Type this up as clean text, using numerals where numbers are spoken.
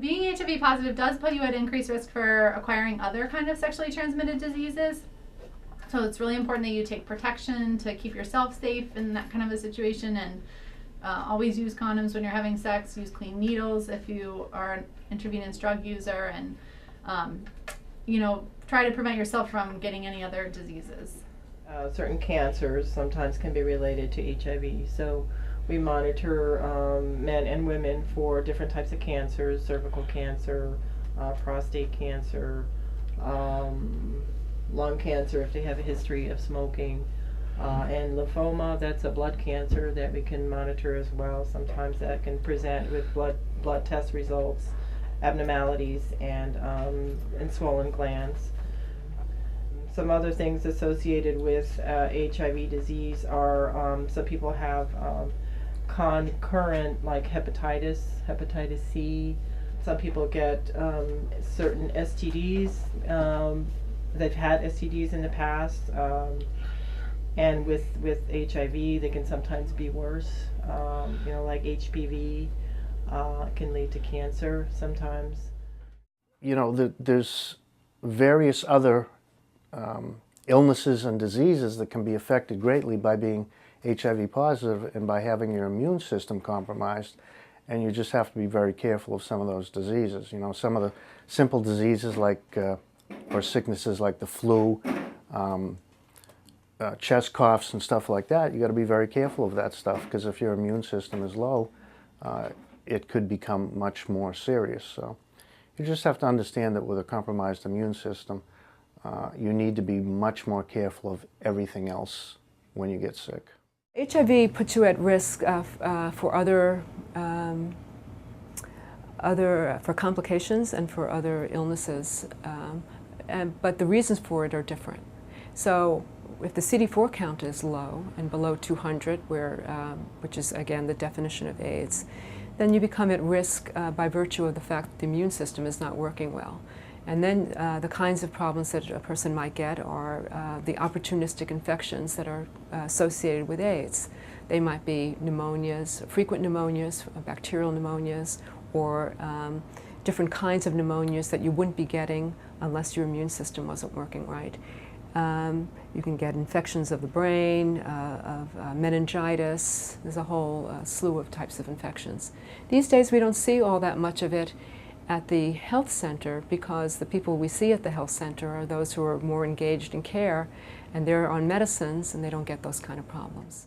being HIV positive does put you at increased risk for acquiring other kind of sexually transmitted diseases. So it's really important that you take protection to keep yourself safe in that kind of a situation, and always use condoms when you're having sex, use clean needles if you are an intravenous drug user, and try to prevent yourself from getting any other diseases. Certain cancers sometimes can be related to HIV, so we monitor men and women for different types of cancers: cervical cancer, prostate cancer, lung cancer if they have a history of smoking, and lymphoma. That's a blood cancer that we can monitor as well. Sometimes that can present with blood test results, abnormalities, and swollen glands. Some other things associated with HIV disease are some people have concurrent, like hepatitis C. Some people get certain STDs. They've had STDs in the past, and with HIV, they can sometimes be worse. Like HPV can lead to cancer sometimes. There's various other illnesses and diseases that can be affected greatly by being HIV positive and by having your immune system compromised, and you just have to be very careful of some of those diseases. Some of the simple diseases or sicknesses like the flu, chest coughs and stuff like that, you got to be very careful of that stuff, because if your immune system is low, it could become much more serious. So you just have to understand that with a compromised immune system, you need to be much more careful of everything else when you get sick. HIV puts you at risk for for complications and for other illnesses, but the reasons for it are different. So if the CD4 count is low and below 200, which is again the definition of AIDS, then you become at risk by virtue of the fact that the immune system is not working well. And then the kinds of problems that a person might get are the opportunistic infections that are associated with AIDS. They might be pneumonias, frequent pneumonias, bacterial pneumonias, or different kinds of pneumonias that you wouldn't be getting unless your immune system wasn't working right. You can get infections of the brain, of meningitis. There's a whole slew of types of infections. These days we don't see all that much of it at the health center, because the people we see at the health center are those who are more engaged in care, and they're on medicines and they don't get those kind of problems.